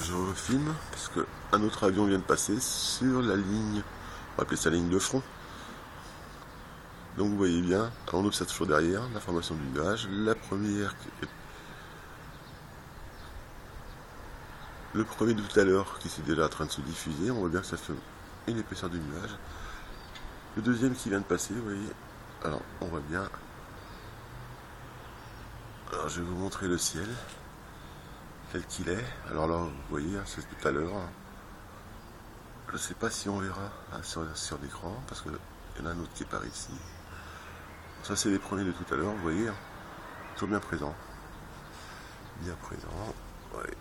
je refilme parce qu'un autre avion vient de passer sur la ligne, on va appeler ça la ligne de front. Donc vous voyez bien, on observe toujours derrière la formation du nuage. La première, le premier de tout à l'heure qui s'est déjà en train de se diffuser, on voit bien que ça fait une épaisseur du nuage. Le deuxième qui vient de passer, vous voyez, alors on voit bien. Alors je vais vous montrer le ciel tel qu'il est. Alors là, vous voyez, c'est tout à l'heure. Je ne sais pas si on verra sur l'écran, parce qu'il y en a un autre qui est par ici. Ça, c'est les premiers de tout à l'heure, vous voyez, toujours bien présent. Bien présent. Ouais,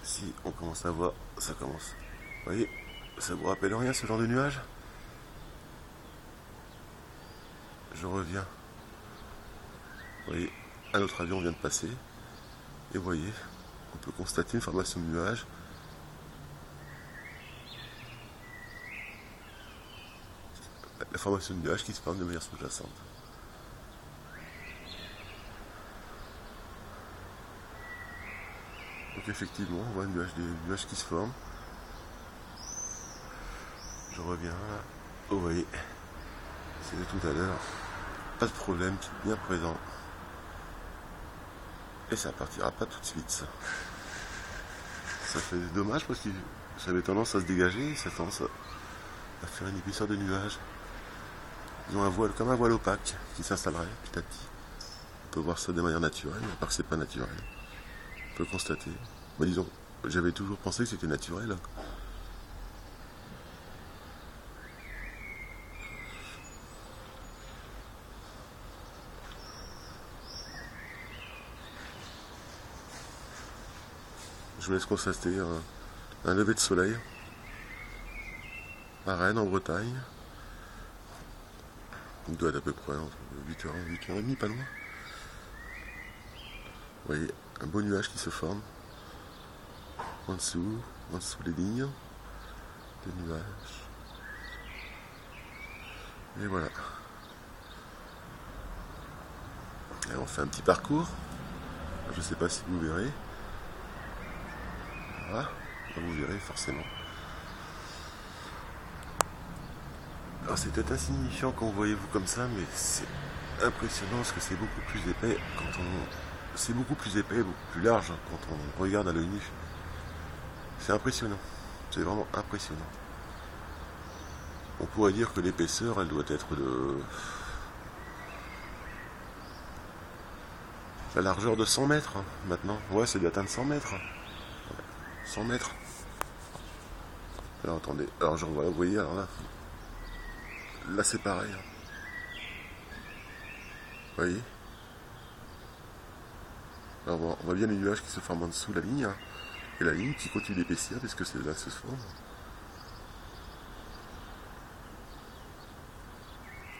si on commence à voir, ça commence. Vous voyez, ça vous rappelle rien ce genre de nuage? Je reviens. Vous voyez, un autre avion vient de passer. Et vous voyez, on peut constater une formation de nuage. La formation de nuage qui se forme de manière sous-jacente. Donc effectivement, on voit des nuages qui se forment. Je reviens. Oh, vous voyez, c'est de tout à l'heure. Pas de problème, bien présent. Et ça partira pas tout de suite, ça. Ça fait dommage parce que ça avait tendance à se dégager, ça a tendance à faire une épaisseur de nuages. Ils ont un voile, comme un voile opaque qui s'installerait petit à petit. On peut voir ça de manière naturelle, à part que c'est pas naturel. On peut le constater. Mais disons, j'avais toujours pensé que c'était naturel. Je vous laisse constater un lever de soleil à Rennes, en Bretagne. Il doit être à peu près entre 8h et 8h30, pas loin. Vous voyez, un beau nuage qui se forme en dessous les lignes des nuages. Et voilà. Et on fait un petit parcours. Je ne sais pas si vous verrez. Voilà, vous verrez forcément. Alors c'est peut-être insignifiant quand vous voyez vous comme ça, mais c'est impressionnant parce que c'est beaucoup plus épais c'est beaucoup plus épais, beaucoup plus large quand on regarde à l'œil nu. C'est impressionnant. C'est vraiment impressionnant. On pourrait dire que l'épaisseur, elle doit être de la largeur de 100 mètres maintenant. Ouais, c'est d'atteindre 100 mètres. 100 mètres. Alors attendez, alors je revois, vous voyez, alors là c'est pareil. Vous voyez? Alors on voit bien les nuages qui se forment en dessous de la ligne, et la ligne qui continue d'épaissir puisque c'est là que se forme.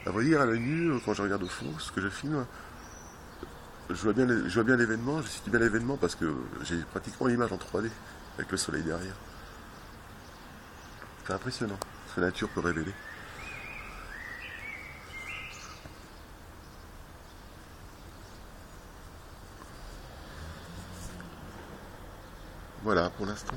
Vous voyez, à l'œil nu, quand je regarde au fond, ce que je filme, je vois bien l'événement, je situe bien l'événement parce que j'ai pratiquement l'image en 3D avec le soleil derrière. C'est impressionnant ce que la nature peut révéler. Voilà pour l'instant.